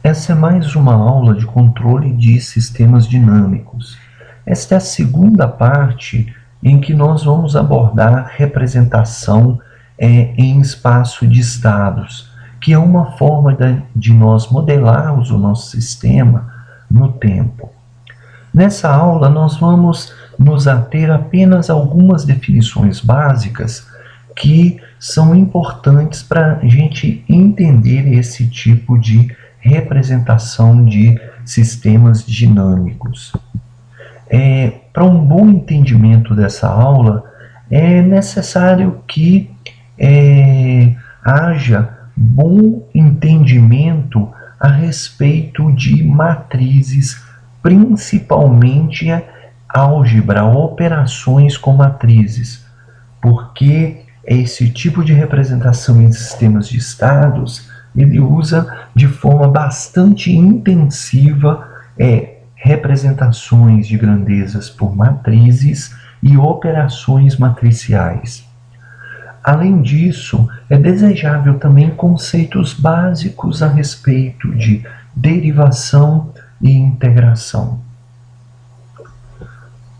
Essa é mais uma aula de controle de sistemas dinâmicos. Esta é a segunda parte em que nós vamos abordar representação em espaço de estados, que é uma forma de nós modelarmos o nosso sistema no tempo. Nessa aula, nós vamos nos ater apenas a algumas definições básicas que são importantes para a gente entender esse tipo de representação de sistemas dinâmicos. Para um bom entendimento dessa aula, é necessário que haja bom entendimento a respeito de matrizes, principalmente álgebra, operações com matrizes, porque esse tipo de representação em sistemas de estados, ele usa de forma bastante intensiva representações de grandezas por matrizes e operações matriciais. Além disso, é desejável também conceitos básicos a respeito de derivação e integração.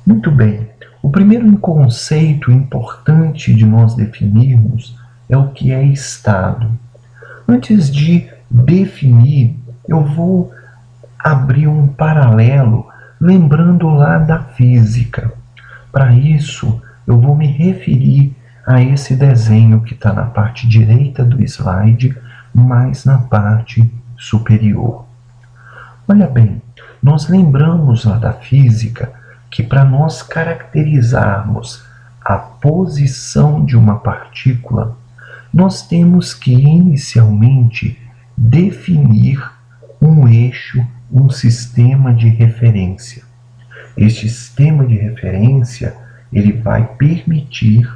Muito bem, o primeiro conceito importante de nós definirmos é o que é estado. Antes de definir, eu vou abrir um paralelo, lembrando lá da física. Para isso, eu vou me referir a esse desenho que está na parte direita do slide, mais na parte superior. Olha bem, nós lembramos lá da física que para nós caracterizarmos a posição de uma partícula, nós temos que inicialmente definir um eixo, um sistema de referência. Este sistema de referência, ele vai permitir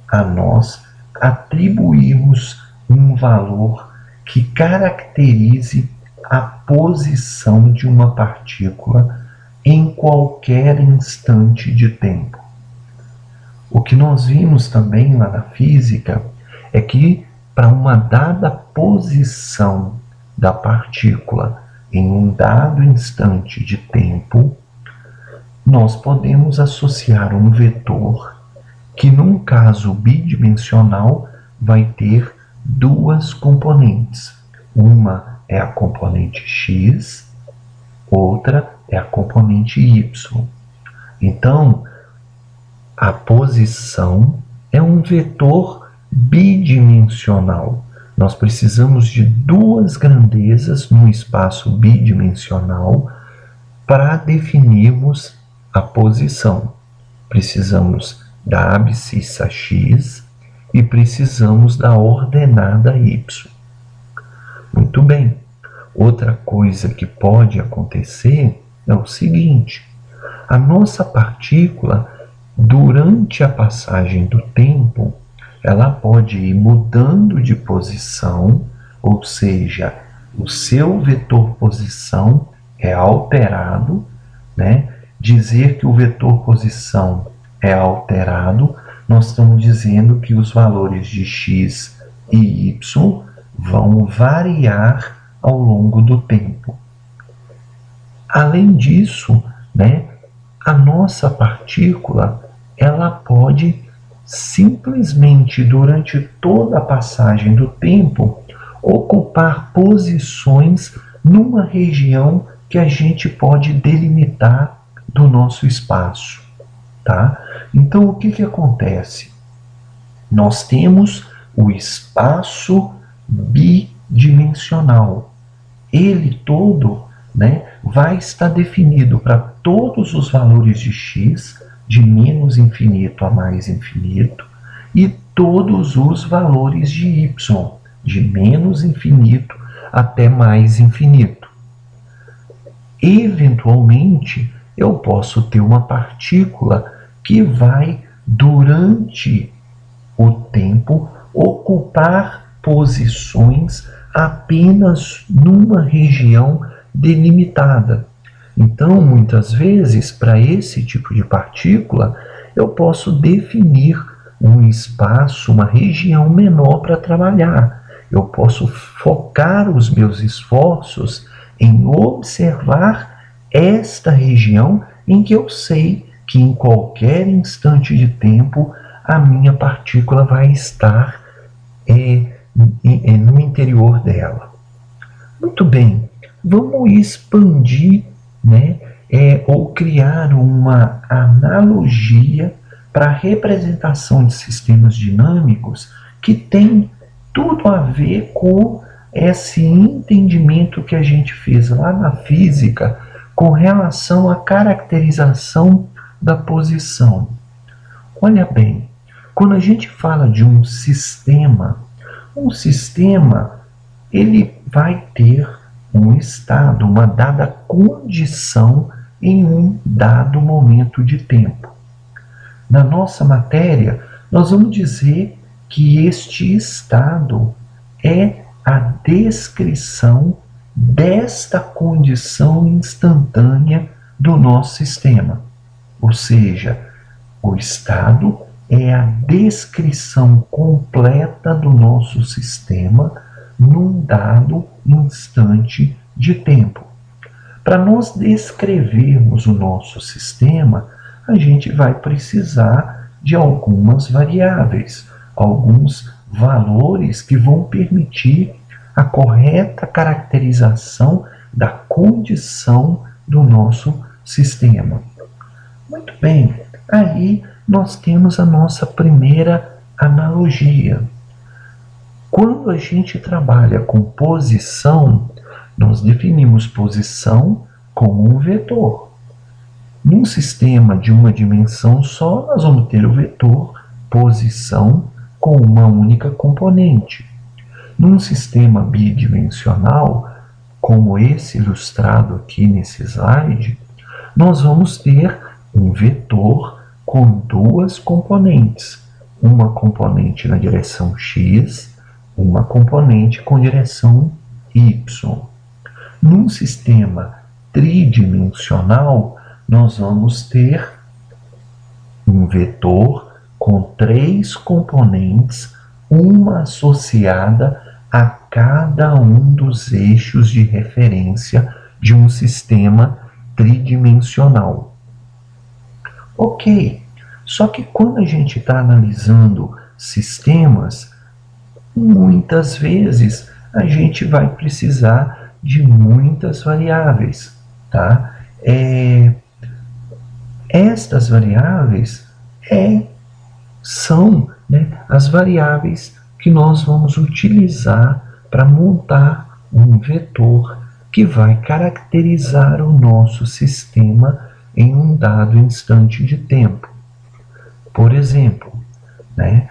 a nós atribuirmos um valor que caracterize a posição de uma partícula em qualquer instante de tempo. O que nós vimos também lá na física é que para uma dada posição da partícula em um dado instante de tempo, nós podemos associar um vetor que, num caso bidimensional, vai ter duas componentes. Uma é a componente x, outra é a componente y. Então, a posição é um vetor bidimensional. Nós precisamos de duas grandezas no espaço bidimensional para definirmos a posição. Precisamos da abscissa x e precisamos da ordenada y. Muito bem. Outra coisa que pode acontecer é o seguinte: a nossa partícula, durante a passagem do tempo, ela pode ir mudando de posição, ou seja, o seu vetor posição é alterado, né? Dizer que o vetor posição é alterado, nós estamos dizendo que os valores de x e y vão variar ao longo do tempo. Além disso, né, a nossa partícula, ela pode simplesmente, durante toda a passagem do tempo, ocupar posições numa região que a gente pode delimitar do nosso espaço, tá? Então, o que acontece? Nós temos o espaço bidimensional. Ele todo, né, vai estar definido para todos os valores de x, de menos infinito a mais infinito, e todos os valores de y, de menos infinito até mais infinito. Eventualmente, eu posso ter uma partícula que vai, durante o tempo, ocupar posições apenas numa região delimitada. Então, muitas vezes, para esse tipo de partícula, eu posso definir um espaço, uma região menor para trabalhar. Eu posso focar os meus esforços em observar esta região em que eu sei que em qualquer instante de tempo a minha partícula vai estar no interior dela. Muito bem, vamos expandir, né, ou criar uma analogia para a representação de sistemas dinâmicos que tem tudo a ver com esse entendimento que a gente fez lá na física com relação à caracterização da posição. Olha bem, quando a gente fala de um sistema ele vai ter um estado, uma dada condição em um dado momento de tempo. Na nossa matéria, nós vamos dizer que este estado é a descrição desta condição instantânea do nosso sistema. Ou seja, o estado é a descrição completa do nosso sistema num dado instante de tempo. Para nós descrevermos o nosso sistema, a gente vai precisar de algumas variáveis, alguns valores que vão permitir a correta caracterização da condição do nosso sistema. Muito bem, aí nós temos a nossa primeira analogia. Quando a gente trabalha com posição, nós definimos posição como um vetor. Num sistema de uma dimensão só, nós vamos ter o vetor posição com uma única componente. Num sistema bidimensional, como esse ilustrado aqui nesse slide, nós vamos ter um vetor com duas componentes. Uma componente na direção x, uma componente com direção y. Num sistema tridimensional, nós vamos ter um vetor com três componentes, uma associada a cada um dos eixos de referência de um sistema tridimensional. Ok, só que quando a gente está analisando sistemas, muitas vezes a gente vai precisar de muitas variáveis, tá? Estas variáveis são, né, as variáveis que nós vamos utilizar para montar um vetor que vai caracterizar o nosso sistema em um dado instante de tempo. Por exemplo, né,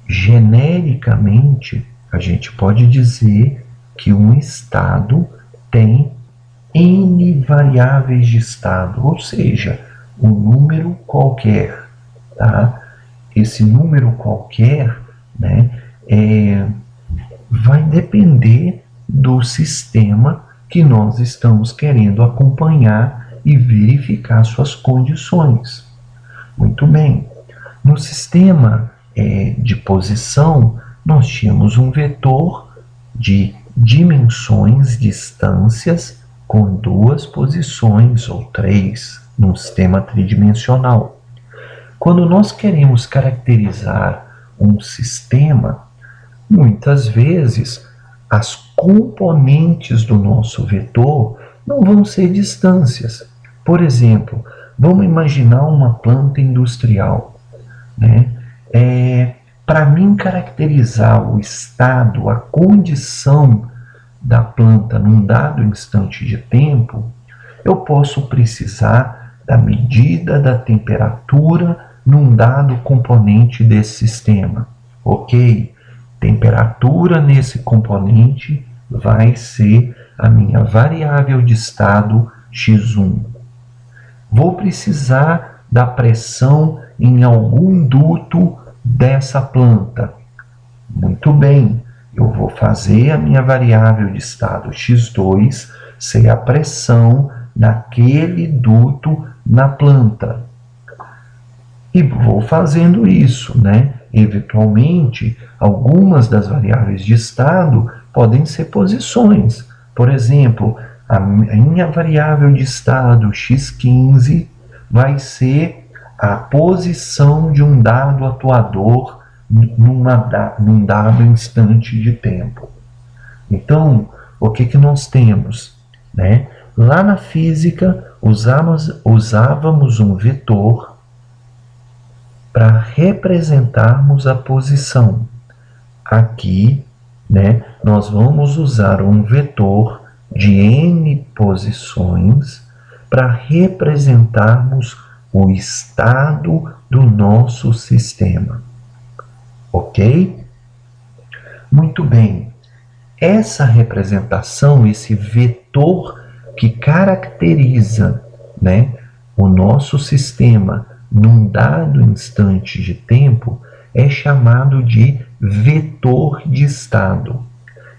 genericamente, a gente pode dizer que um estado tem N variáveis de estado, ou seja, um número qualquer. Tá? Esse número qualquer, né, vai depender do sistema que nós estamos querendo acompanhar e verificar suas condições. Muito bem. No sistema de posição, nós tínhamos um vetor de dimensões, distâncias, com duas posições ou três, num sistema tridimensional. Quando nós queremos caracterizar um sistema, muitas vezes as componentes do nosso vetor não vão ser distâncias. Por exemplo, vamos imaginar uma planta industrial, né? Para mim caracterizar o estado, a condição da planta num dado instante de tempo, eu posso precisar da medida da temperatura num dado componente desse sistema. Ok? Temperatura nesse componente vai ser a minha variável de estado x1. Vou precisar da pressão em algum duto dessa planta. Muito bem, eu vou fazer a minha variável de estado x2 ser a pressão naquele duto na planta. E vou fazendo isso, né? Eventualmente, algumas das variáveis de estado podem ser posições. Por exemplo, a minha variável de estado x15 vai ser a posição de um dado atuador num dado instante de tempo. Então, o que nós temos? Né? Lá na física, usávamos um vetor para representarmos a posição. Aqui, né, nós vamos usar um vetor de n posições para representarmos o estado do nosso sistema. Ok? Muito bem. Essa representação, esse vetor que caracteriza, né, o nosso sistema num dado instante de tempo é chamado de vetor de estado.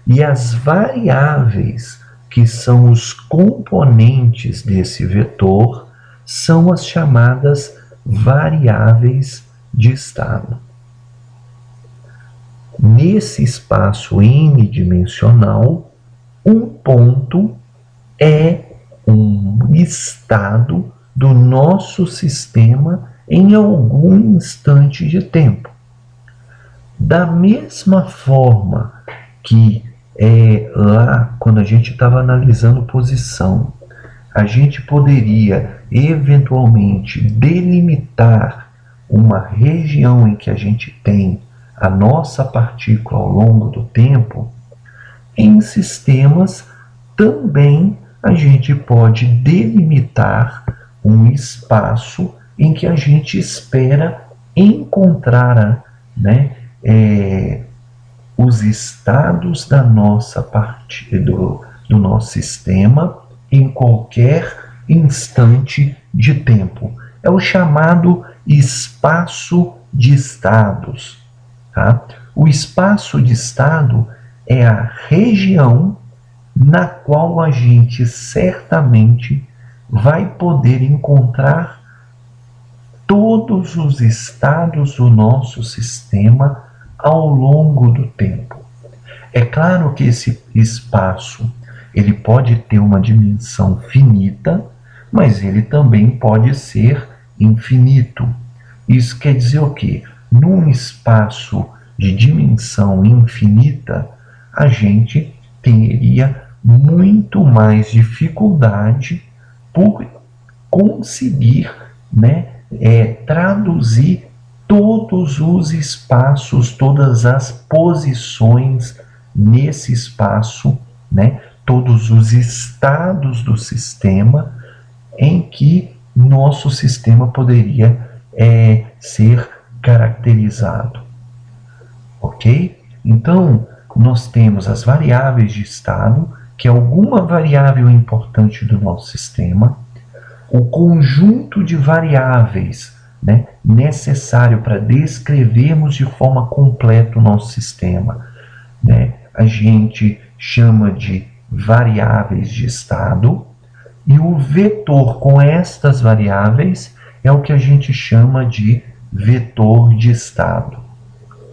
E as variáveis que são os componentes desse vetor são as chamadas variáveis de estado. Nesse espaço n-dimensional, um ponto é um estado do nosso sistema em algum instante de tempo. Da mesma forma que lá, quando a gente estava analisando posição, a gente poderia eventualmente delimitar uma região em que a gente tem a nossa partícula ao longo do tempo, em sistemas também a gente pode delimitar um espaço em que a gente espera encontrar, né, os estados da nossa do nosso sistema em qualquer instante de tempo. É o chamado espaço de estados. Tá? O espaço de estado é a região na qual a gente certamente vai poder encontrar todos os estados do nosso sistema ao longo do tempo. É claro que esse espaço ele pode ter uma dimensão finita, mas ele também pode ser infinito. Isso quer dizer o quê? Num espaço de dimensão infinita, a gente teria muito mais dificuldade por conseguir, né, traduzir todos os espaços, todas as posições nesse espaço, né, todos os estados do sistema em que nosso sistema poderia ser caracterizado. Ok? Então, nós temos as variáveis de estado, que é alguma variável importante do nosso sistema, o conjunto de variáveis, né, necessário para descrevermos de forma completa o nosso sistema, né, a gente chama de variáveis de estado, e o vetor com estas variáveis é o que a gente chama de vetor de estado.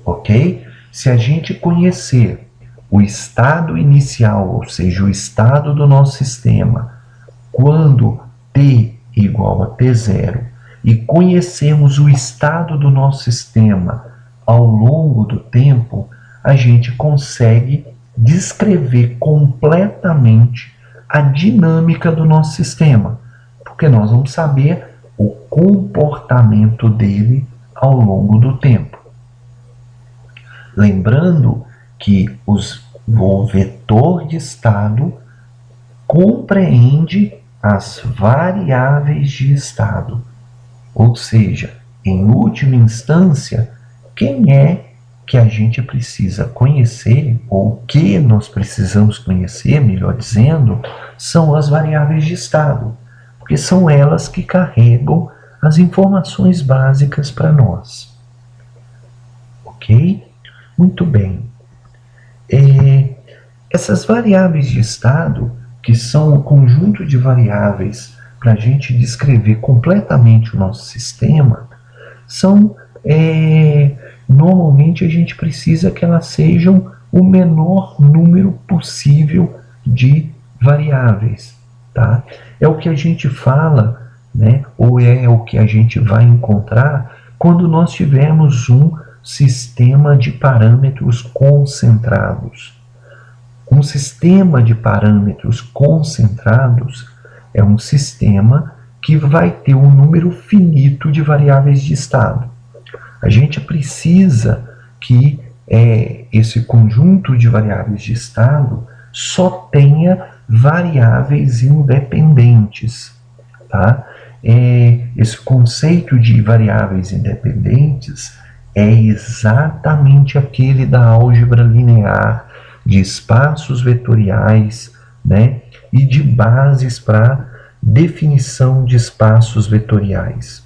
Ok? Se a gente conhecer o estado inicial, ou seja, o estado do nosso sistema, quando t igual a t0, e conhecermos o estado do nosso sistema ao longo do tempo, a gente consegue descrever completamente a dinâmica do nosso sistema, porque nós vamos saber o comportamento dele ao longo do tempo. Lembrando que o vetor de estado compreende as variáveis de estado, ou seja, em última instância, quem é que a gente precisa conhecer, ou que nós precisamos conhecer, melhor dizendo, são as variáveis de estado, porque são elas que carregam as informações básicas para nós. Ok? Muito bem. Essas variáveis de estado, que são o conjunto de variáveis para a gente descrever completamente o nosso sistema, são normalmente a gente precisa que elas sejam o menor número possível de variáveis, tá? É o que a gente fala, né? Ou é o que a gente vai encontrar quando nós tivermos um sistema de parâmetros concentrados. Um sistema de parâmetros concentrados é um sistema que vai ter um número finito de variáveis de estado. A gente precisa que esse conjunto de variáveis de estado só tenha variáveis independentes, tá? Esse conceito de variáveis independentes é exatamente aquele da álgebra linear, de espaços vetoriais, né? E de bases para definição de espaços vetoriais.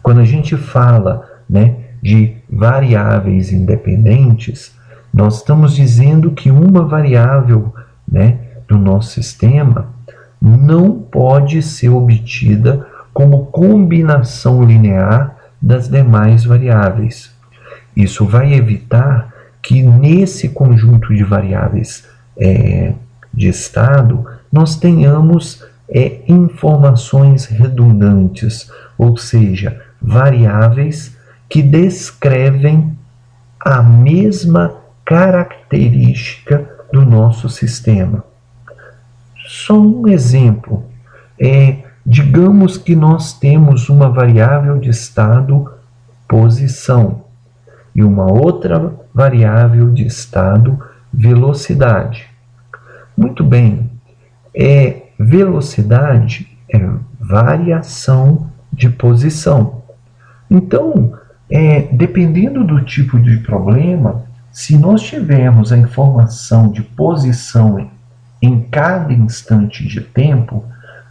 Quando a gente fala, né, de variáveis independentes, nós estamos dizendo que uma variável, né, do nosso sistema não pode ser obtida como combinação linear das demais variáveis. Isso vai evitar que nesse conjunto de variáveis de estado nós tenhamos informações redundantes, ou seja, variáveis que descrevem a mesma característica do nosso sistema. Só um exemplo. Digamos que nós temos uma variável de estado posição e uma outra variável de estado velocidade. Muito bem, velocidade é variação de posição. Então, dependendo do tipo de problema, se nós tivermos a informação de posição em cada instante de tempo,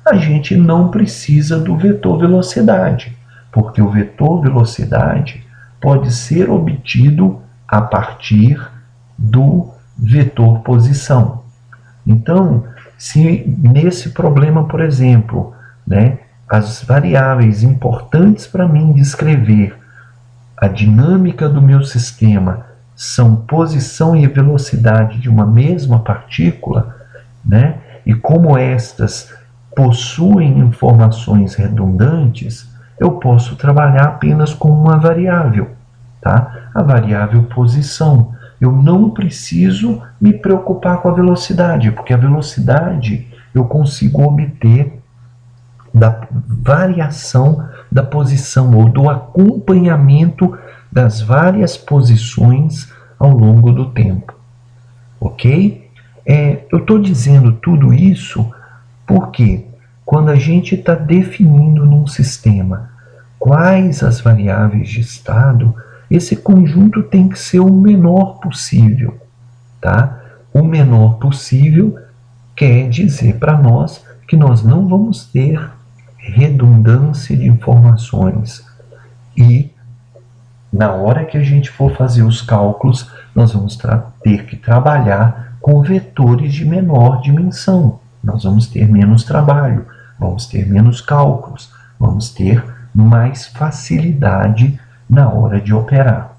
a gente não precisa do vetor velocidade, porque o vetor velocidade pode ser obtido a partir do vetor posição. Então, se nesse problema, por exemplo, né, as variáveis importantes para mim descrever a dinâmica do meu sistema são posição e velocidade de uma mesma partícula, né, e como estas possuem informações redundantes, eu posso trabalhar apenas com uma variável, tá? A variável posição. Eu não preciso me preocupar com a velocidade, porque a velocidade eu consigo obter da variação da posição ou do acompanhamento das várias posições ao longo do tempo, ok? Eu estou dizendo tudo isso porque quando a gente está definindo num sistema quais as variáveis de estado, esse conjunto tem que ser o menor possível, tá? O menor possível quer dizer para nós que nós não vamos ter redundância de informações e na hora que a gente for fazer os cálculos, nós vamos ter que trabalhar com vetores de menor dimensão. Nós vamos ter menos trabalho, vamos ter menos cálculos, vamos ter mais facilidade na hora de operar.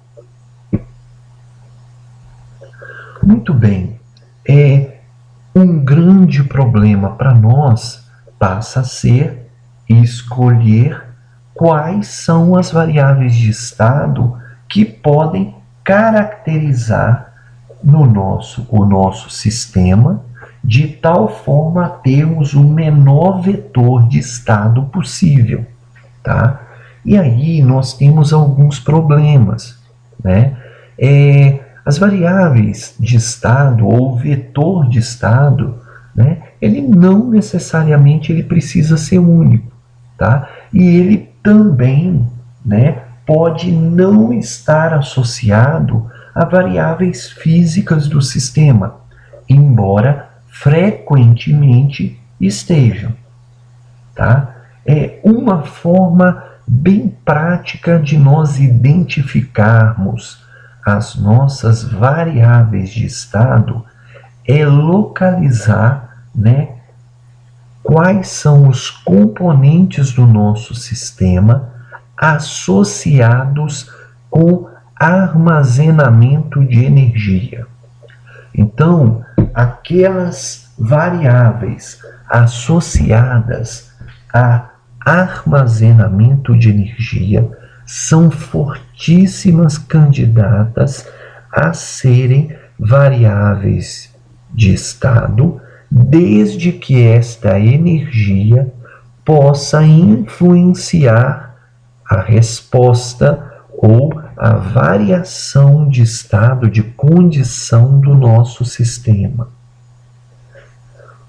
Muito bem. Um grande problema para nós passa a ser escolher quais são as variáveis de estado que podem caracterizar o nosso sistema de tal forma a termos o menor vetor de estado possível, tá? E aí nós temos alguns problemas, né? As variáveis de estado ou vetor de estado, né? Ele não necessariamente ele precisa ser único, tá? E ele também, né, pode não estar associado a variáveis físicas do sistema, embora frequentemente estejam, tá? Uma forma bem prática de nós identificarmos as nossas variáveis de estado é localizar, né, quais são os componentes do nosso sistema associados com armazenamento de energia. Então, aquelas variáveis associadas a armazenamento de energia são fortíssimas candidatas a serem variáveis de estado, desde que esta energia possa influenciar a resposta ou a variação de estado, de condição do nosso sistema.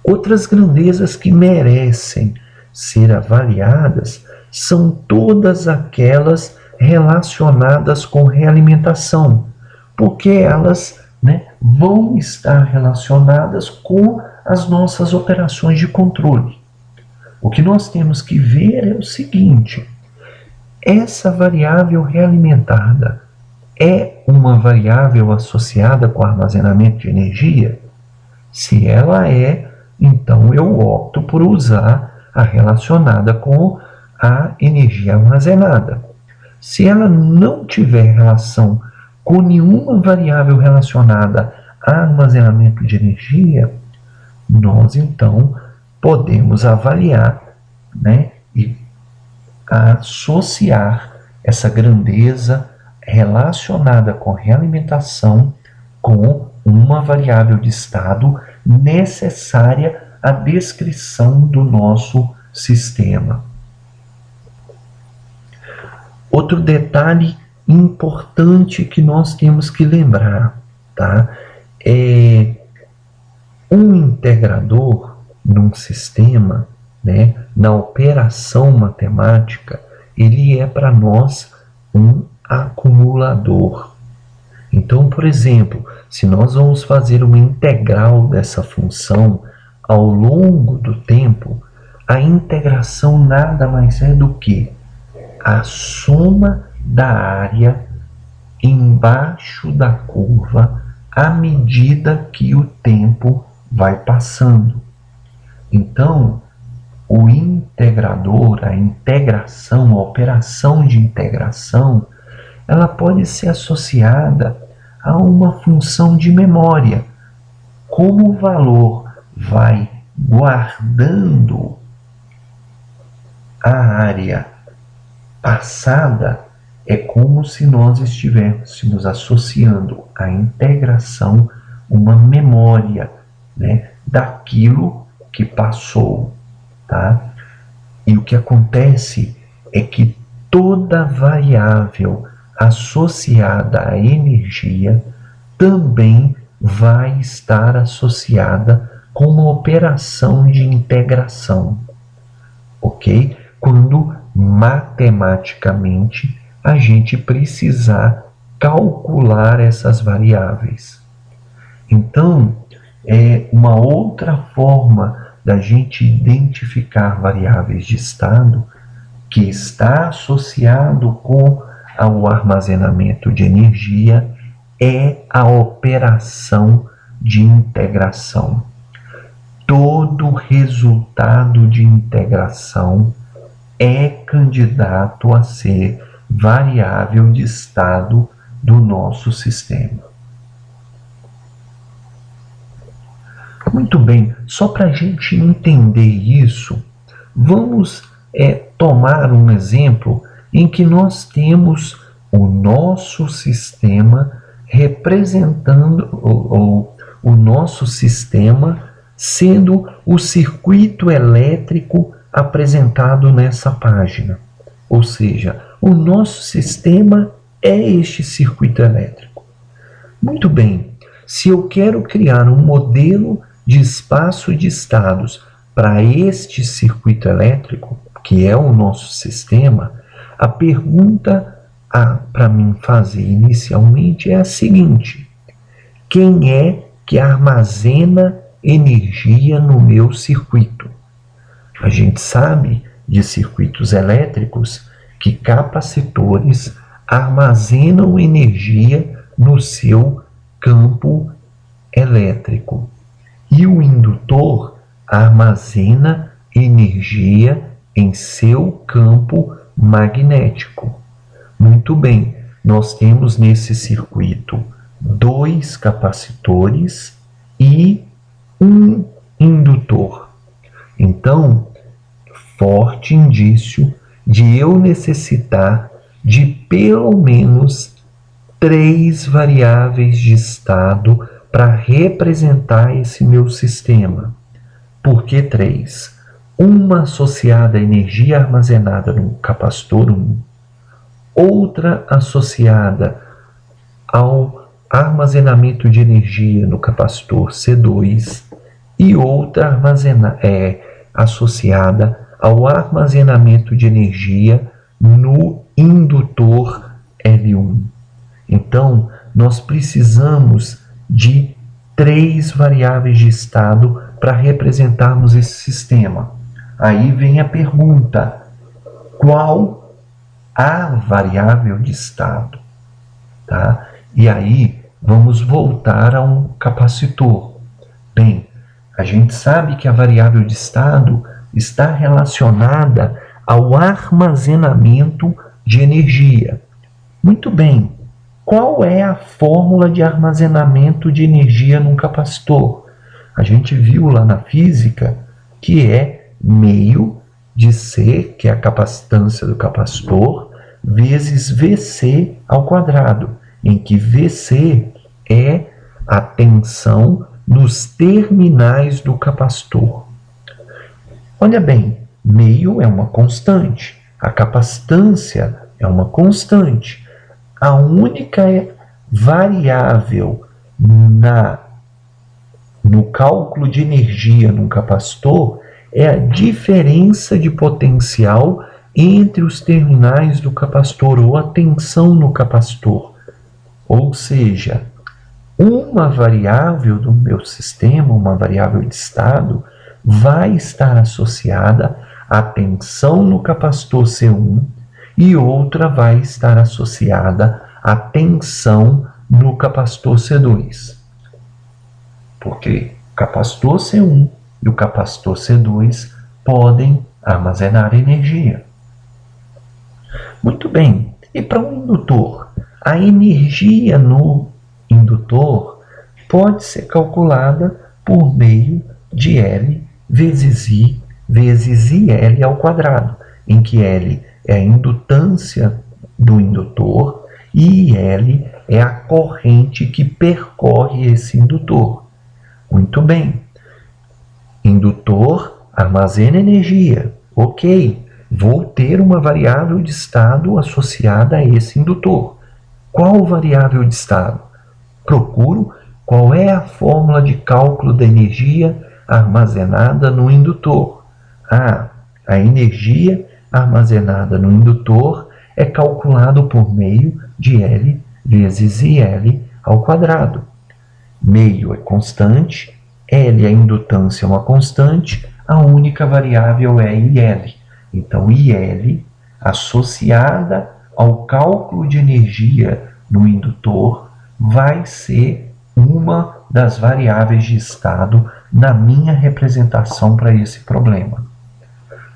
Outras grandezas que merecem ser avaliadas são todas aquelas relacionadas com realimentação, porque elas, vão estar relacionadas com as nossas operações de controle. O que nós temos que ver é o seguinte: essa variável realimentada é uma variável associada com armazenamento de energia? Se ela é, então eu opto por usar a relacionada com a energia armazenada. Se ela não tiver relação com nenhuma variável relacionada a armazenamento de energia, nós então podemos avaliar, e associar essa grandeza relacionada com realimentação com uma variável de estado necessária à descrição do nosso sistema. Outro detalhe importante que nós temos que lembrar, tá? Um integrador num sistema, na operação matemática, ele é para nós um acumulador. Então, por exemplo, se nós vamos fazer uma integral dessa função ao longo do tempo, a integração nada mais é do que a soma da área embaixo da curva à medida que o tempo vai passando. Então, o integrador, a integração, a operação de integração, ela pode ser associada a uma função de memória. Como o valor vai guardando a área passada, é como se nós estivéssemos associando à integração uma memória, daquilo que passou, tá? E o que acontece é que toda variável associada à energia também vai estar associada com uma operação de integração, ok? Quando matematicamente a gente precisar calcular essas variáveis. Então, uma outra forma da gente identificar variáveis de estado que está associado com o armazenamento de energia é a operação de integração. Todo resultado de integração é candidato a ser variável de estado do nosso sistema. Muito bem, só para a gente entender isso, vamos tomar um exemplo em que nós temos o nosso sistema representando, o nosso sistema sendo o circuito elétrico apresentado nessa página. Ou seja, o nosso sistema é este circuito elétrico. Muito bem, se eu quero criar um modelo de espaço de estados para este circuito elétrico, que é o nosso sistema, a pergunta para mim fazer inicialmente é a seguinte: quem é que armazena energia no meu circuito? A gente sabe de circuitos elétricos que capacitores armazenam energia no seu campo elétrico e o indutor armazena energia em seu campo magnético. Muito bem, nós temos nesse circuito 2 capacitores e um indutor. Então, forte indício de eu necessitar de pelo menos 3 variáveis de estado para representar esse meu sistema. Por que 3? Uma associada à energia armazenada no capacitor 1, outra associada ao armazenamento de energia no capacitor C2 e outra associada ao armazenamento de energia no indutor L1. Então, nós precisamos de 3 variáveis de estado para representarmos esse sistema. Aí vem a pergunta: qual a variável de estado? Tá? E aí, vamos voltar a um capacitor. Bem, a gente sabe que a variável de estado está relacionada ao armazenamento de energia. Muito bem, qual é a fórmula de armazenamento de energia num capacitor? A gente viu lá na física que é meio de C, que é a capacitância do capacitor, vezes VC ao quadrado, em que VC é a tensão nos terminais do capacitor. Olha bem, meio é uma constante, a capacitância é uma constante. A única variável no cálculo de energia num capacitor é a diferença de potencial entre os terminais do capacitor, ou a tensão no capacitor. Ou seja, uma variável do meu sistema, uma variável de estado, vai estar associada à tensão no capacitor C1 e outra vai estar associada à tensão no capacitor C2. Porque o capacitor C1 e o capacitor C2 podem armazenar energia. Muito bem, e para um indutor? A energia no indutor pode ser calculada por meio de L vezes I IL ao quadrado, em que L é a indutância do indutor e IL é a corrente que percorre esse indutor. Muito bem. Indutor armazena energia. Ok, vou ter uma variável de estado associada a esse indutor. Qual variável de estado? Procuro qual é a fórmula de cálculo da energia armazenada no indutor. A energia armazenada no indutor é calculado por meio de L vezes IL ao quadrado. Meio é constante, L, a indutância, é uma constante, a única variável é IL. Então, IL, associada ao cálculo de energia no indutor, vai ser uma das variáveis de estado na minha representação para esse problema.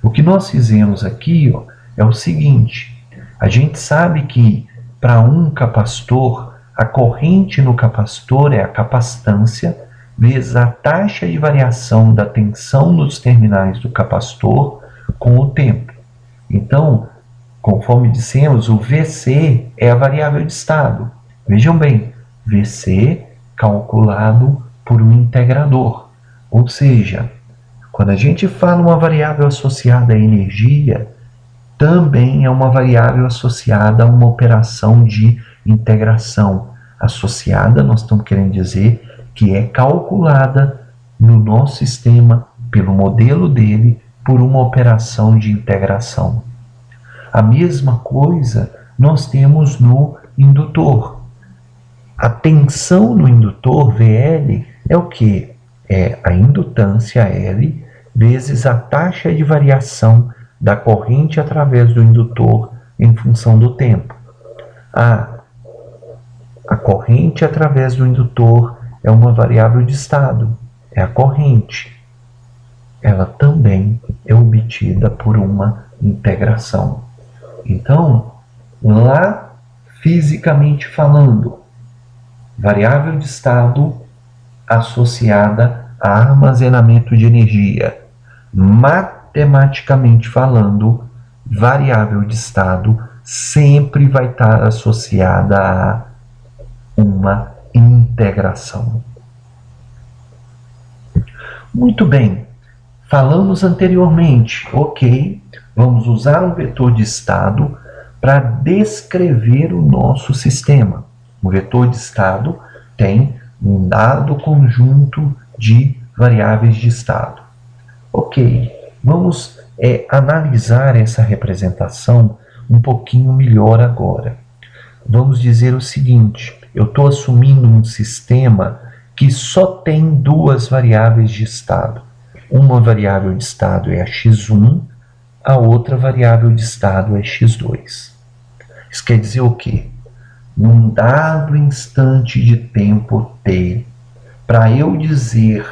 O que nós fizemos aqui é o seguinte: a gente sabe que para um capacitor, a corrente no capacitor é a capacitância vezes a taxa de variação da tensão nos terminais do capacitor com o tempo. Então, conforme dissemos, o VC é a variável de estado. Vejam bem, VC calculado por um integrador. Ou seja, quando a gente fala uma variável associada à energia, também é uma variável associada a uma operação de integração. Associada, nós estamos querendo dizer que é calculada no nosso sistema, pelo modelo dele, por uma operação de integração. A mesma coisa nós temos no indutor. A tensão no indutor, VL, é o quê? É a indutância L vezes a taxa de variação da corrente através do indutor em função do tempo. A corrente através do indutor é uma variável de estado, é a corrente. Ela também é obtida por uma integração. Então, lá fisicamente falando, variável de estado associada a armazenamento de energia. Matematicamente falando, variável de estado sempre vai estar associada a uma integração. Muito bem, falamos anteriormente, ok, vamos usar um vetor de estado para descrever o nosso sistema. O vetor de estado tem um dado conjunto de variáveis de estado. Ok, vamos analisar essa representação um pouquinho melhor agora. Vamos dizer o seguinte, eu estou assumindo um sistema que só tem duas variáveis de estado. Uma variável de estado é a x1, a outra variável de estado é x2. Isso quer dizer o quê? Num dado instante de tempo t, para eu dizer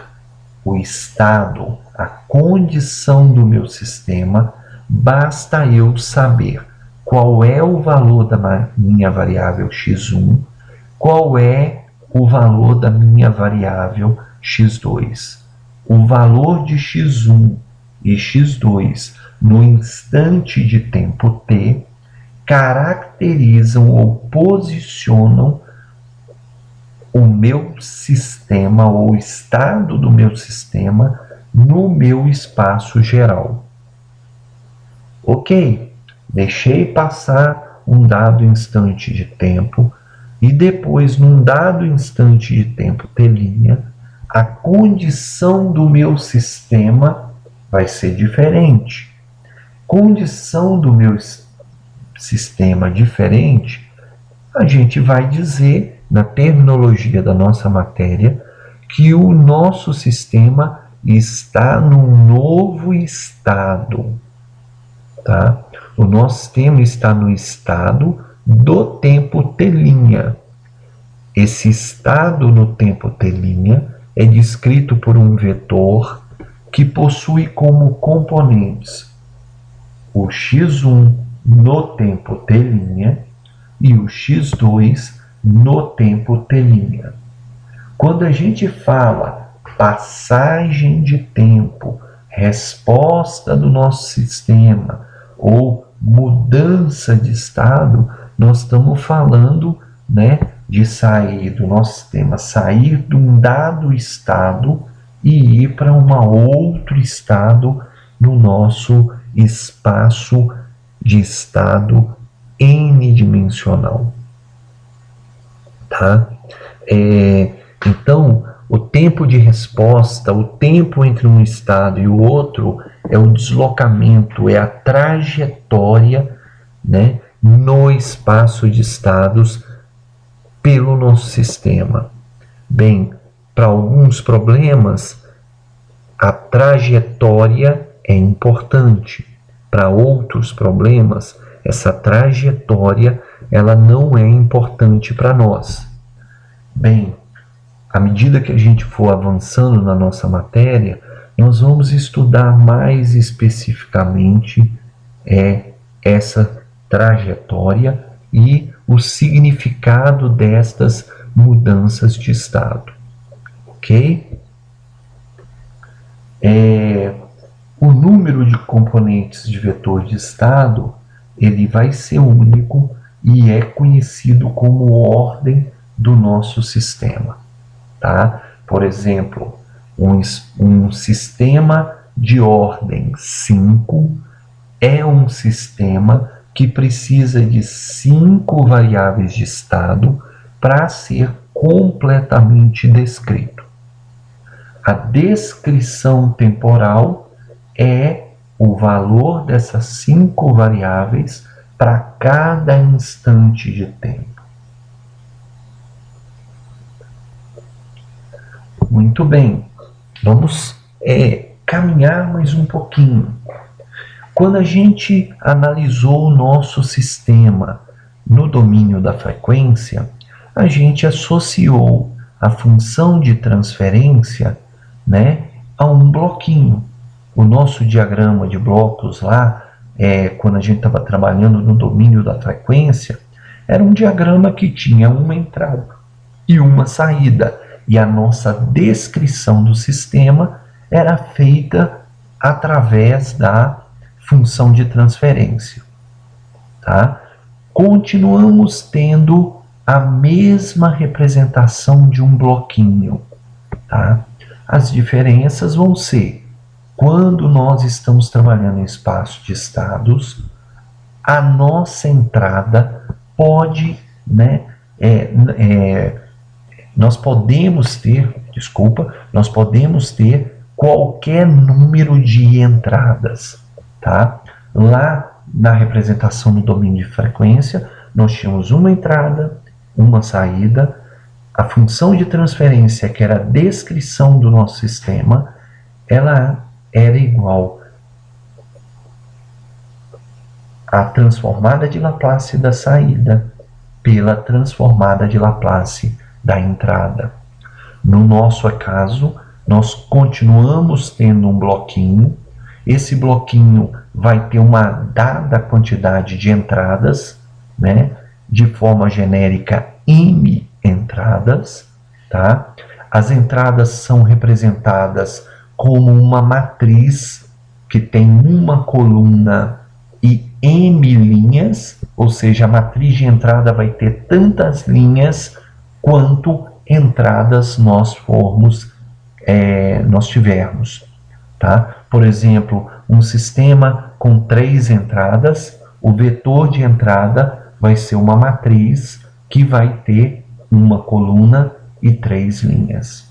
o estado, a condição do meu sistema, basta eu saber qual é o valor da minha variável x1, qual é o valor da minha variável x2. O valor de x1 e x2 no instante de tempo t caracterizam ou posicionam o meu sistema ou o estado do meu sistema no meu espaço geral. Ok, deixei passar um dado instante de tempo e depois, num dado instante de tempo t', a condição do meu sistema vai ser diferente. Condição do meu sistema diferente, a gente vai dizer, na terminologia da nossa matéria, que o nosso sistema está num novo estado. Tá? O nosso sistema está no estado do tempo t'. Esse estado no tempo t' é descrito por um vetor que possui como componentes o x1 no tempo t' e o x2 no tempo t'. Quando a gente fala passagem de tempo, resposta do nosso sistema ou mudança de estado, nós estamos falando, de sair do nosso sistema, sair de um dado estado e ir para um outro estado no nosso espaço de estado n-dimensional. Tá? Então, o tempo de resposta, o tempo entre um estado e o outro, é o deslocamento, é a trajetória, no espaço de estados pelo nosso sistema. Bem, para alguns problemas, a trajetória é importante. Para outros problemas, essa trajetória ela não é importante para nós. Bem, à medida que a gente for avançando na nossa matéria, nós vamos estudar mais especificamente essa trajetória e o significado destas mudanças de estado. Ok? O número de componentes de vetor de estado ele vai ser único e é conhecido como ordem do nosso sistema. Tá? Por exemplo, um sistema de ordem 5 é um sistema que precisa de 5 variáveis de estado para ser completamente descrito. A descrição temporal é o valor dessas 5 variáveis para cada instante de tempo. Muito bem, vamos caminhar mais um pouquinho. Quando a gente analisou o nosso sistema no domínio da frequência, a gente associou a função de transferência, a um bloquinho. O nosso diagrama de blocos lá, quando a gente estava trabalhando no domínio da frequência, era um diagrama que tinha uma entrada e uma saída, e a nossa descrição do sistema era feita através da função de transferência, tá? Continuamos tendo a mesma representação de um bloquinho, tá? As diferenças vão ser, quando nós estamos trabalhando em espaço de estados, a nossa entrada pode, né, nós podemos ter qualquer número de entradas, tá? Lá na representação no domínio de frequência, nós tínhamos uma entrada, uma saída, a função de transferência, que era a descrição do nosso sistema, ela era igual à transformada de Laplace da saída pela transformada de Laplace da entrada. No nosso caso, nós continuamos tendo um bloquinho. Esse bloquinho vai ter uma dada quantidade de entradas, né? De forma genérica, M entradas, tá? As entradas são representadas como uma matriz que tem uma coluna e M linhas, ou seja, a matriz de entrada vai ter tantas linhas quanto entradas nós tivermos, tá? Por exemplo, um sistema com 3 entradas, o vetor de entrada vai ser uma matriz que vai ter uma coluna e 3 linhas.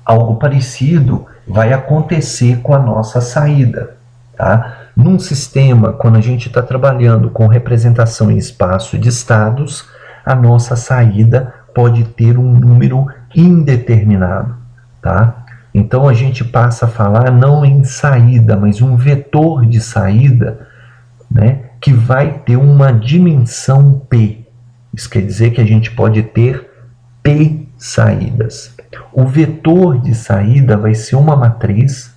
Algo parecido vai acontecer com a nossa saída, tá? Num sistema, quando a gente está trabalhando com representação em espaço de estados, a nossa saída pode ter um número indeterminado, tá? Então a gente passa a falar não em saída, mas um vetor de saída, né, que vai ter uma dimensão P. Isso quer dizer que a gente pode ter P saídas. O vetor de saída vai ser uma matriz,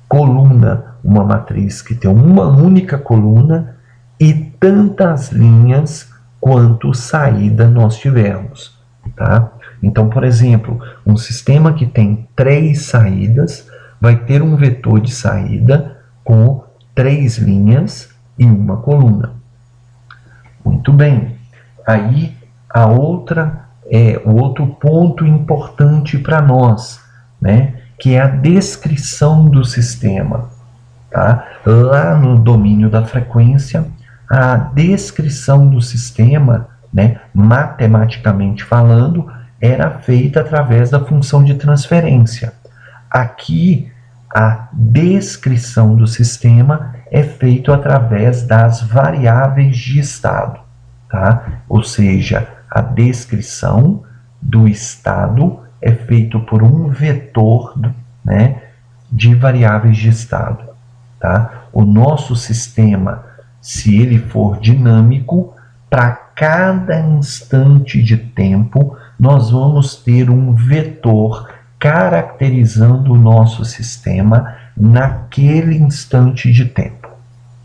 coluna, uma matriz que tem uma única coluna e tantas linhas quanto saída nós tivermos, tá? Então, por exemplo, um sistema que tem 3 saídas vai ter um vetor de saída com 3 linhas e uma coluna. Muito bem. Aí o outro ponto importante para nós, né, que é a descrição do sistema, tá? Lá no domínio da frequência, a descrição do sistema, né, matematicamente falando, era feita através da função de transferência. Aqui, a descrição do sistema é feita através das variáveis de estado, tá? Ou seja, a descrição do estado é feito por um vetor, né, de variáveis de estado, tá? O nosso sistema, se ele for dinâmico, para cada instante de tempo, nós vamos ter um vetor caracterizando o nosso sistema naquele instante de tempo,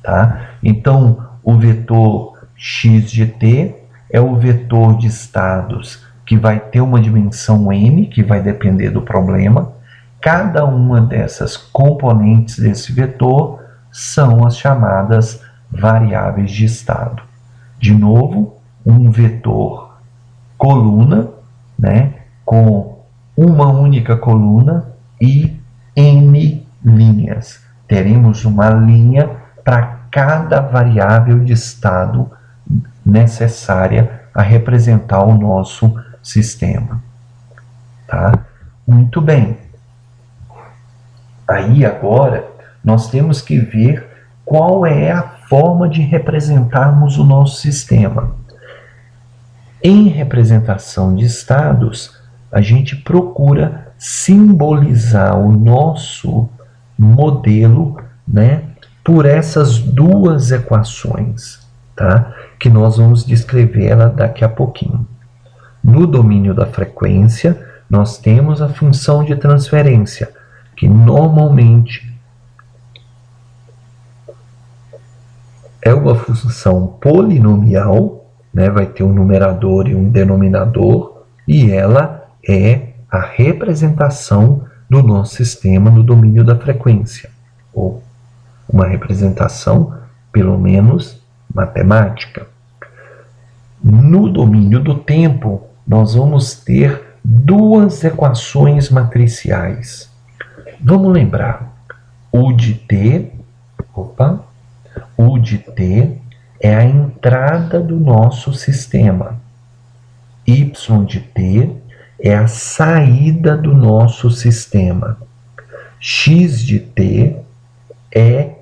tá? Então, o vetor x de t é o vetor de estados que vai ter uma dimensão n, que vai depender do problema. Cada uma dessas componentes desse vetor são as chamadas variáveis de estado. De novo, um vetor coluna, né, com uma única coluna e n linhas. Teremos uma linha para cada variável de estado necessária a representar o nosso sistema, tá? Muito bem. Aí agora nós temos que ver qual é a forma de representarmos o nosso sistema. Em representação de estados, a gente procura simbolizar o nosso modelo, né, por essas duas equações, tá? Que nós vamos descrever ela daqui a pouquinho. No domínio da frequência, nós temos a função de transferência, que normalmente é uma função polinomial, né? Vai ter um numerador e um denominador, e ela é a representação do nosso sistema no domínio da frequência, ou uma representação, pelo menos, matemática. No domínio do tempo, nós vamos ter duas equações matriciais. Vamos lembrar, U de t é a entrada do nosso sistema. Y de t é a saída do nosso sistema. X de t é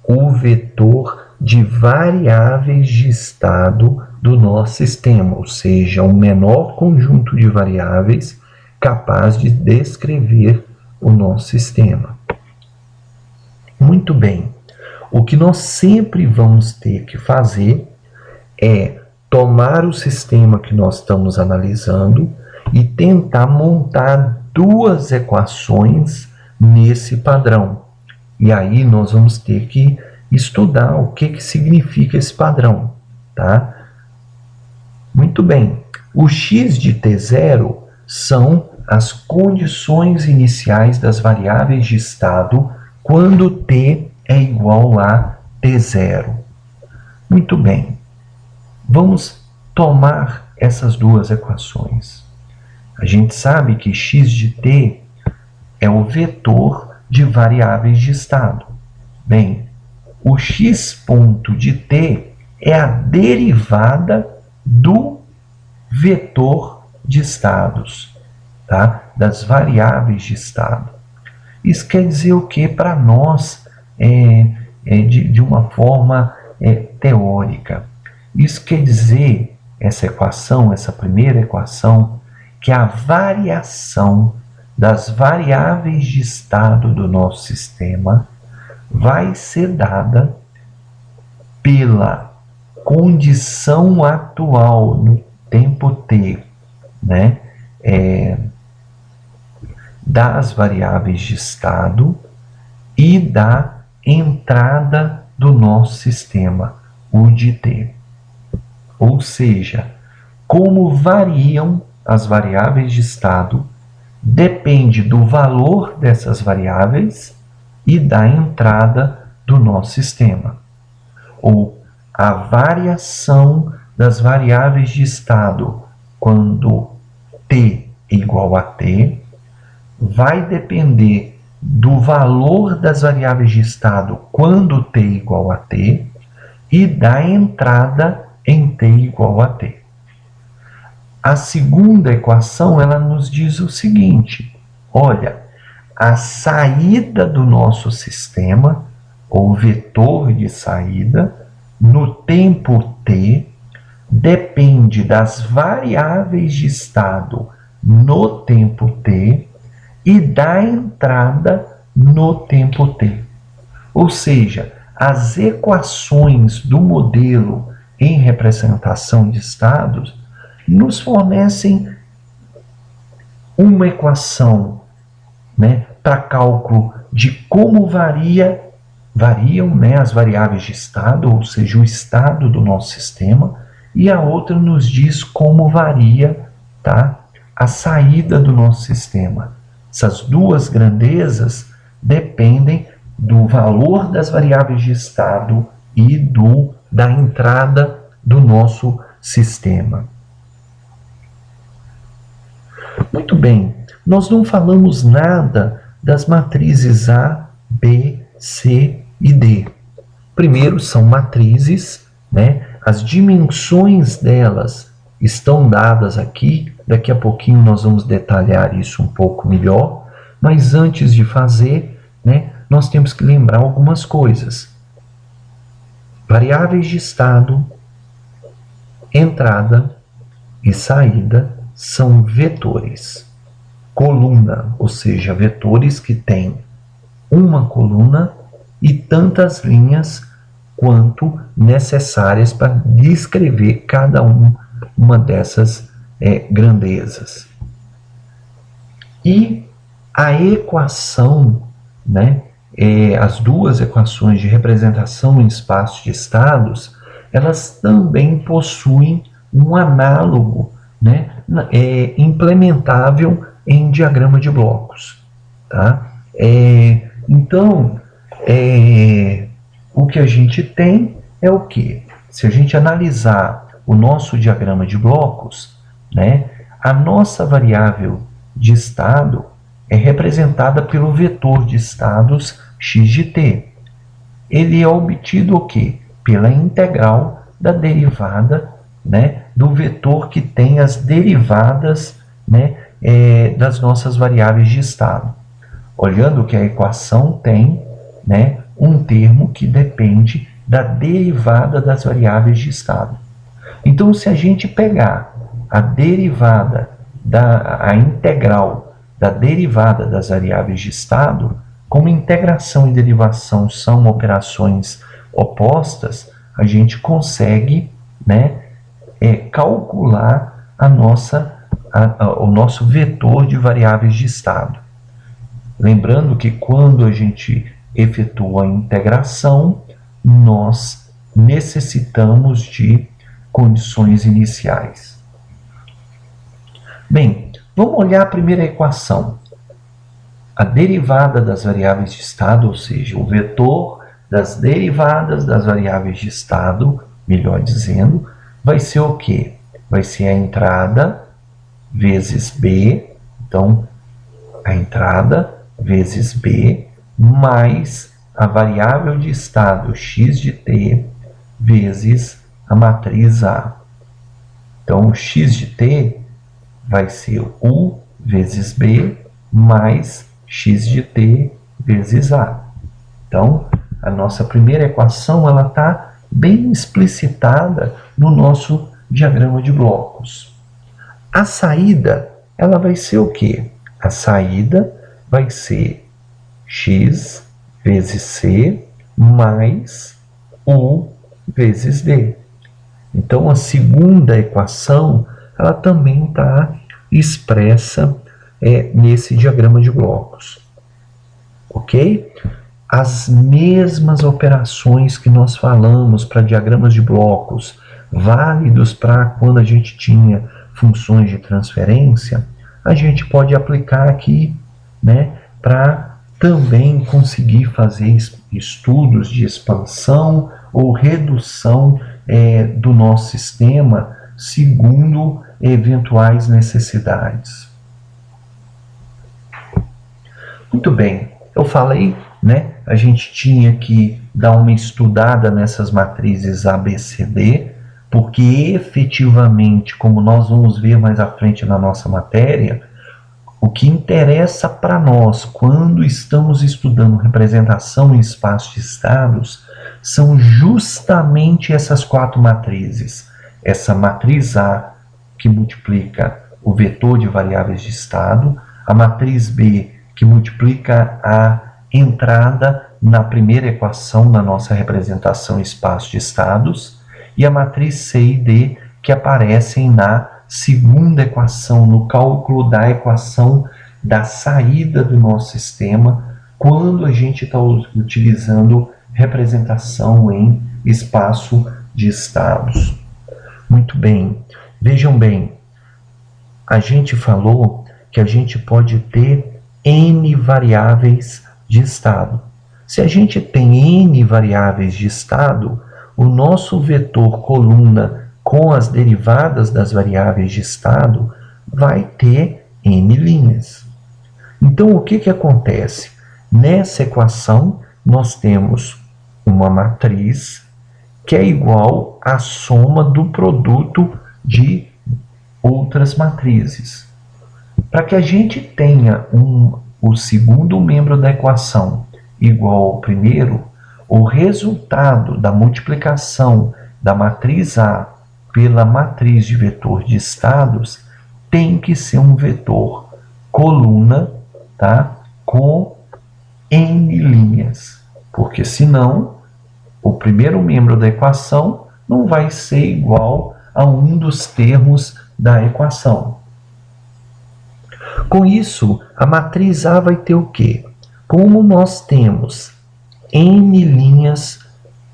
o vetor de variáveis de estado do nosso sistema, ou seja, o menor conjunto de variáveis capaz de descrever o nosso sistema. Muito bem. O que nós sempre vamos ter que fazer é tomar o sistema que nós estamos analisando e tentar montar duas equações nesse padrão. E aí nós vamos ter que estudar o que significa esse padrão, tá? Muito bem. O x de t0 são as condições iniciais das variáveis de estado quando t é igual a t0. Muito bem. Vamos tomar essas duas equações. A gente sabe que x de t é o vetor de variáveis de estado. Bem, o x ponto de t é a derivada do vetor de estados, tá? Das variáveis de estado. Isso quer dizer o que para nós de uma forma teórica? Isso quer dizer, essa equação, essa primeira equação, que a variação das variáveis de estado do nosso sistema vai ser dada pela condição atual no tempo t, né? Das variáveis de estado e da entrada do nosso sistema, U de t. Ou seja, como variam as variáveis de estado depende do valor dessas variáveis e da entrada do nosso sistema. Ou a variação das variáveis de estado quando t é igual a t vai depender do valor das variáveis de estado quando t é igual a t e da entrada em t igual a t. A segunda equação, ela nos diz o seguinte: olha, a saída do nosso sistema, ou vetor de saída, no tempo t, depende das variáveis de estado no tempo t e da entrada no tempo t. Ou seja, as equações do modelo em representação de estados nos fornecem uma equação, né, para cálculo de como variam, né, as variáveis de estado, ou seja, o estado do nosso sistema, e a outra nos diz como varia, tá, a saída do nosso sistema. Essas duas grandezas dependem do valor das variáveis de estado e da entrada do nosso sistema. Muito bem, nós não falamos nada das matrizes A, B, C e D. Primeiro, são matrizes, né? As dimensões delas estão dadas aqui. Daqui a pouquinho nós vamos detalhar isso um pouco melhor. Mas antes de fazer, né, nós temos que lembrar algumas coisas. Variáveis de estado, entrada e saída são vetores. Coluna, ou seja, vetores que têm uma coluna e tantas linhas quanto necessárias para descrever cada uma dessas grandezas. E a equação, né, as duas equações de representação em espaço de estados, elas também possuem um análogo, né, implementável em diagrama de blocos. Tá? Então, o que a gente tem é o quê? Se a gente analisar o nosso diagrama de blocos, né, a nossa variável de estado é representada pelo vetor de estados x de t. Ele é obtido o quê? Pela integral da derivada, né, do vetor que tem as derivadas, né, das nossas variáveis de estado. Olhando que a equação tem, né, um termo que depende da derivada das variáveis de estado. Então, se a gente pegar a derivada, a integral da derivada das variáveis de estado, como integração e derivação são operações opostas, a gente consegue, né, calcular o nosso vetor de variáveis de estado. Lembrando que quando a gente efetua a integração, nós necessitamos de condições iniciais. Bem, vamos olhar a primeira equação. A derivada das variáveis de estado, ou seja, o vetor das derivadas das variáveis de estado, melhor dizendo, vai ser o quê? Vai ser a entrada vezes b, então, a entrada vezes b, mais a variável de estado x de t vezes a matriz A. Então, o x de t vai ser u vezes b mais x de t vezes A. Então, a nossa primeira equação ela está bem explicitada no nosso diagrama de blocos. A saída ela vai ser o quê? A saída vai ser x vezes c mais u vezes d. Então, a segunda equação ela também está expressa nesse diagrama de blocos. Ok? As mesmas operações que nós falamos para diagramas de blocos, válidos para quando a gente tinha funções de transferência, a gente pode aplicar aqui, né, para também conseguir fazer estudos de expansão ou redução do nosso sistema segundo eventuais necessidades. Muito bem, eu falei, né, a gente tinha que dar uma estudada nessas matrizes ABCD, porque efetivamente, como nós vamos ver mais à frente na nossa matéria, o que interessa para nós quando estamos estudando representação em espaço de estados são justamente essas quatro matrizes. Essa matriz A, que multiplica o vetor de variáveis de estado, a matriz B, que multiplica a entrada na primeira equação da nossa representação em espaço de estados, e a matriz C e D, que aparecem na segunda equação, no cálculo da equação da saída do nosso sistema, quando a gente está utilizando representação em espaço de estados. Muito bem, vejam bem, a gente falou que a gente pode ter N variáveis de estado. Se a gente tem N variáveis de estado, o nosso vetor coluna com as derivadas das variáveis de estado vai ter N linhas. Então, o que acontece? Nessa equação, nós temos uma matriz que é igual à soma do produto de outras matrizes. Para que a gente tenha o segundo membro da equação igual ao primeiro, o resultado da multiplicação da matriz A pela matriz de vetor de estados tem que ser um vetor coluna, tá? Com N linhas, porque senão o primeiro membro da equação não vai ser igual a um dos termos da equação. Com isso, a matriz A vai ter o quê? como nós temos n linhas,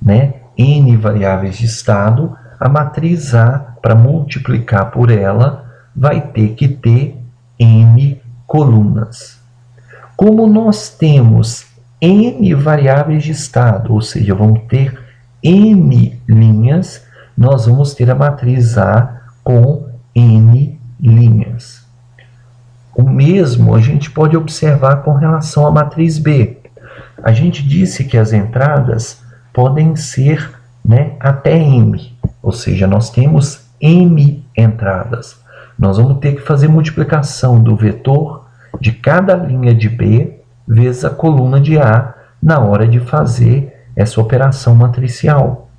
né, n variáveis de estado, a matriz A, para multiplicar por ela, vai ter que ter n colunas. Como nós temos n variáveis de estado, ou seja, vamos ter n linhas, nós vamos ter a matriz A com n linhas. O mesmo a gente pode observar com relação à matriz B. A gente disse que as entradas podem ser, né, até m, ou seja, nós temos m entradas. Nós vamos ter que fazer multiplicação do vetor de cada linha de B vezes a coluna de A na hora de fazer essa operação matricial.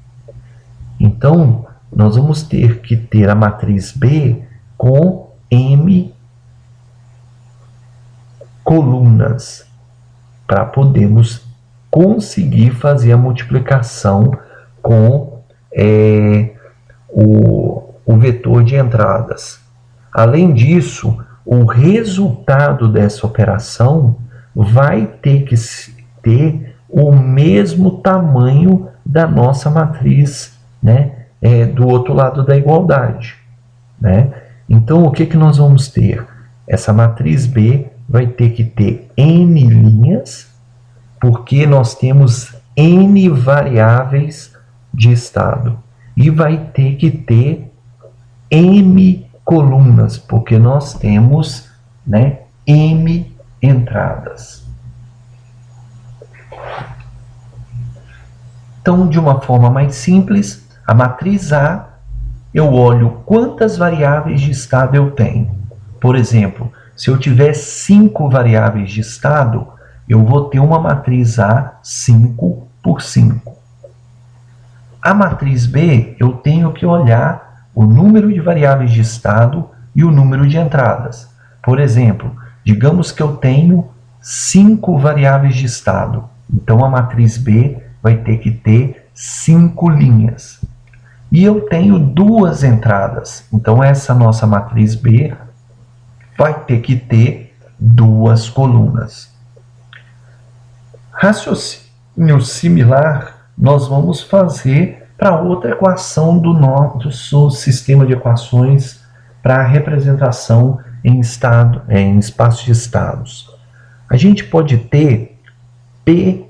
Então, nós vamos ter que ter a matriz B com m colunas para podermos conseguir fazer a multiplicação com o vetor de entradas. Além disso, o resultado dessa operação vai ter que ter o mesmo tamanho da nossa matriz, né, do outro lado da igualdade, né? Então, o que nós vamos ter? Essa matriz B vai ter que ter n linhas, porque nós temos n variáveis de estado. E vai ter que ter m colunas, porque nós temos, né, m entradas. Então, de uma forma mais simples, a matriz A, eu olho quantas variáveis de estado eu tenho. Por exemplo, se eu tiver 5 variáveis de estado, eu vou ter uma matriz A 5 por 5. A matriz B, eu tenho que olhar o número de variáveis de estado e o número de entradas. Por exemplo, digamos que eu tenho 5 variáveis de estado. Então, a matriz B vai ter que ter 5 linhas. E eu tenho 2 entradas. Então, essa nossa matriz B vai ter que ter 2 colunas. Raciocínio similar nós vamos fazer para outra equação do nosso sistema de equações para a representação em espaço de estados. A gente pode ter P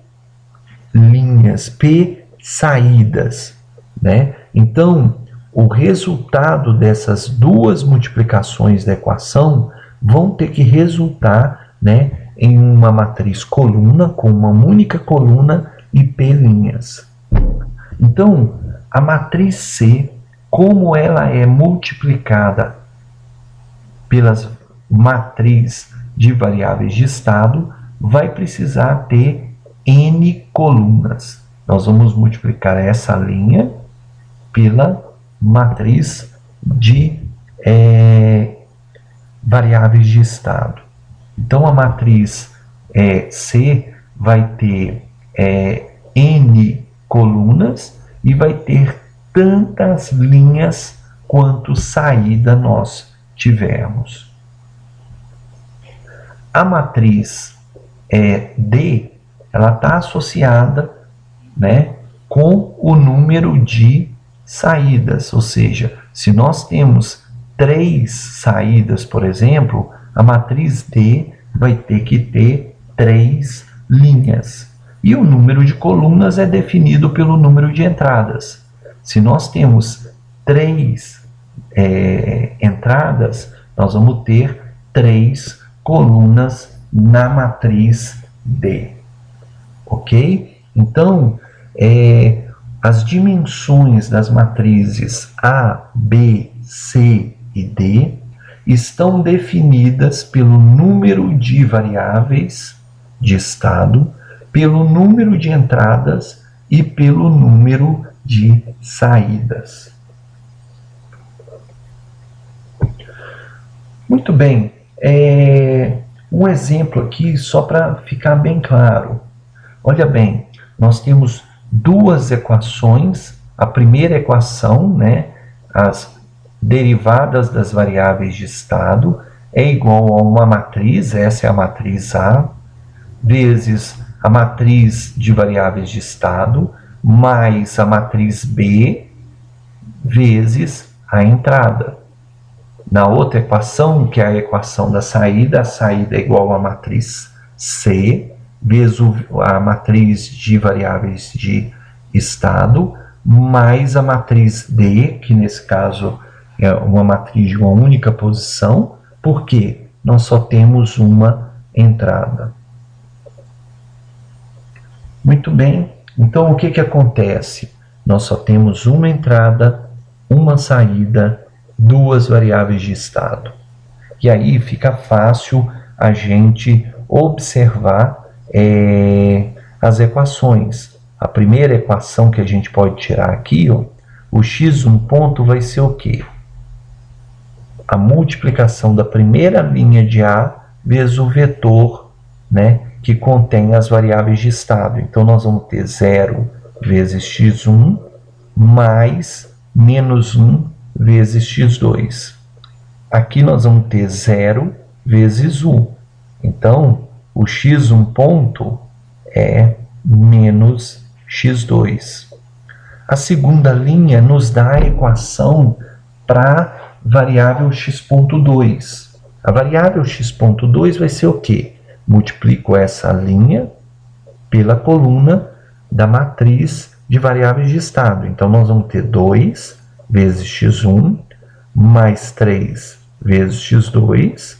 linhas, P saídas, né? Então, o resultado dessas duas multiplicações da equação vão ter que resultar, né, em uma matriz coluna, com uma única coluna e P linhas. Então, a matriz C, como ela é multiplicada pelas matriz de variáveis de estado, vai precisar ter n colunas. Nós vamos multiplicar essa linha pela matriz de variáveis de estado. Então, a matriz C vai ter n colunas e vai ter tantas linhas quanto saída nós tivermos. A matriz D, ela está associada, né, com o número de saídas, ou seja, se nós temos 3 saídas, por exemplo, a matriz D vai ter que ter 3 linhas. E o número de colunas é definido pelo número de entradas. Se nós temos 3 entradas, nós vamos ter 3 colunas na matriz D. Ok? Então, as dimensões das matrizes A, B, C e D estão definidas pelo número de variáveis de estado, pelo número de entradas e pelo número de saídas. Muito bem, um exemplo aqui só para ficar bem claro. Olha bem, nós temos duas equações. A primeira equação, né, as derivadas das variáveis de estado, é igual a uma matriz, essa é a matriz A, vezes a matriz de variáveis de estado, mais a matriz B, vezes a entrada. Na outra equação, que é a equação da saída, a saída é igual à matriz C, vezes a matriz de variáveis de estado, mais a matriz D, que nesse caso é uma matriz de uma única posição, porque nós só temos uma entrada. Muito bem, então o que acontece? Nós só temos uma entrada, uma saída, duas variáveis de estado. E aí fica fácil a gente observar as equações. A primeira equação que a gente pode tirar aqui, ó, o x1 ponto vai ser o quê? A multiplicação da primeira linha de A vezes o vetor, né, que contém as variáveis de estado. Então, nós vamos ter 0 vezes x1 mais menos 1 vezes x2. Aqui nós vamos ter 0 vezes 1. Então, o x1 ponto é menos x2. A segunda linha nos dá a equação para variável x.2. A variável x.2 vai ser o quê? Multiplico essa linha pela coluna da matriz de variáveis de estado. Então, nós vamos ter 2 vezes x1 mais 3 vezes x2,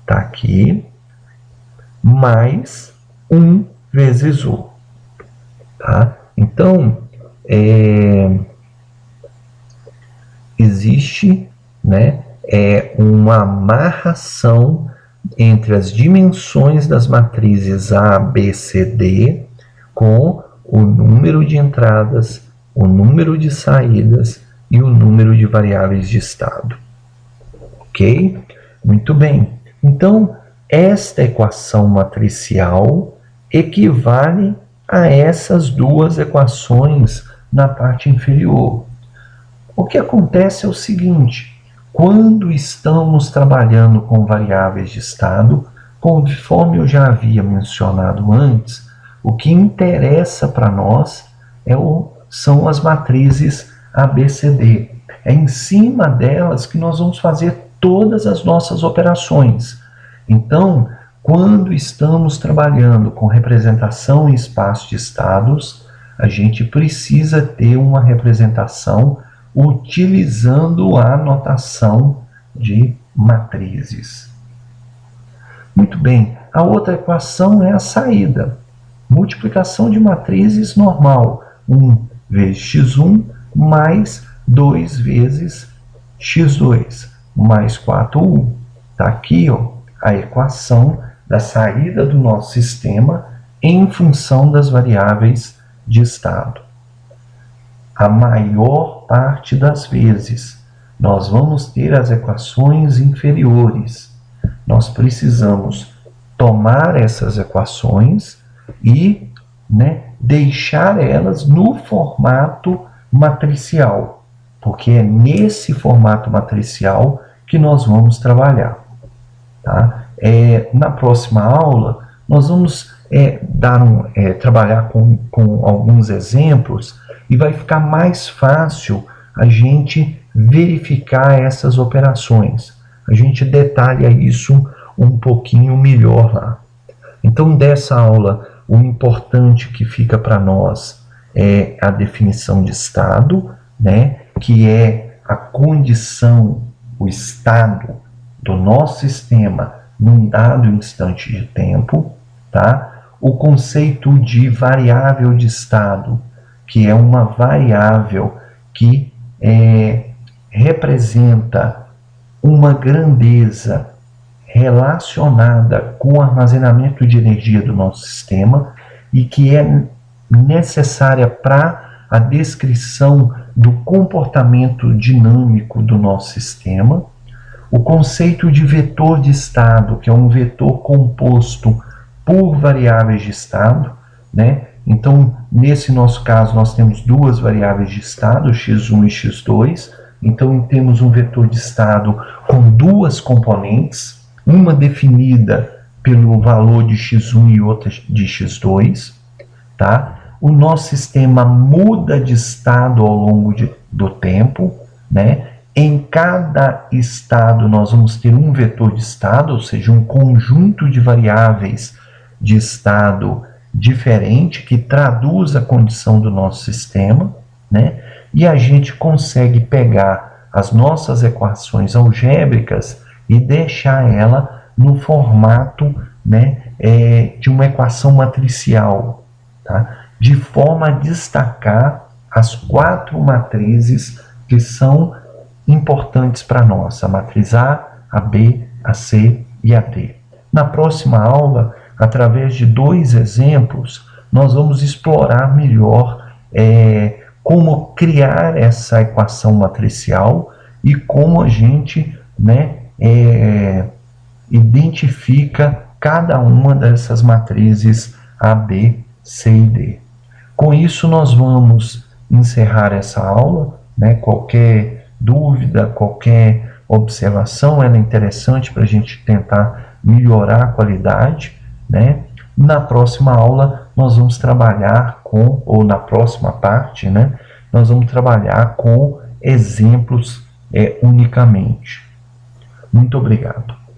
está aqui, mais 1 vezes u. Tá? Então, existe, né, uma amarração entre as dimensões das matrizes A, B, C, D com o número de entradas, o número de saídas e o número de variáveis de estado. Ok? Muito bem. Então, esta equação matricial equivale a essas duas equações na parte inferior. O que acontece é o seguinte: quando estamos trabalhando com variáveis de estado, conforme eu já havia mencionado antes, o que interessa para nós são as matrizes ABCD. É em cima delas que nós vamos fazer todas as nossas operações. Então, quando estamos trabalhando com representação em espaço de estados, a gente precisa ter uma representação utilizando a notação de matrizes. Muito bem, a outra equação é a saída. Multiplicação de matrizes normal, 1 vezes x1 mais 2 vezes x2, mais 4u. Está aqui, ó, a equação da saída do nosso sistema em função das variáveis de estado. A maior parte das vezes, nós vamos ter as equações inferiores. Nós precisamos tomar essas equações e, deixar elas no formato matricial, porque é nesse formato matricial que nós vamos trabalhar. Tá? Na próxima aula, nós vamos trabalhar com alguns exemplos e vai ficar mais fácil a gente verificar essas operações. A gente detalha isso um pouquinho melhor lá. Então, dessa aula, o importante que fica para nós é a definição de estado, que é a condição, o estado do nosso sistema num dado instante de tempo, tá? O conceito de variável de estado, que é uma variável que representa uma grandeza relacionada com o armazenamento de energia do nosso sistema e que é necessária para a descrição do comportamento dinâmico do nosso sistema. O conceito de vetor de estado, que é um vetor composto por variáveis de estado, Então, nesse nosso caso, nós temos duas variáveis de estado, x1 e x2. Então, temos um vetor de estado com duas componentes, uma definida pelo valor de x1 e outra de x2, tá? O nosso sistema muda de estado ao longo do tempo, né? Em cada estado nós vamos ter um vetor de estado, ou seja, um conjunto de variáveis de estado diferente que traduz a condição do nosso sistema, né? E a gente consegue pegar as nossas equações algébricas e deixar ela no formato, né, de uma equação matricial, tá? De forma a destacar as 4 matrizes que são importantes para nós, a matriz A, a B, a C e a D. Na próxima aula, através de 2 exemplos, nós vamos explorar melhor como criar essa equação matricial e como a gente, né, identifica cada uma dessas matrizes A, B, C e D. Com isso, nós vamos encerrar essa aula, né? Qualquer dúvida, qualquer observação, ela é interessante para a gente tentar melhorar a qualidade, né? Na próxima aula, nós vamos trabalhar com, ou na próxima parte, né? Nós vamos trabalhar com exemplos unicamente. Muito obrigado.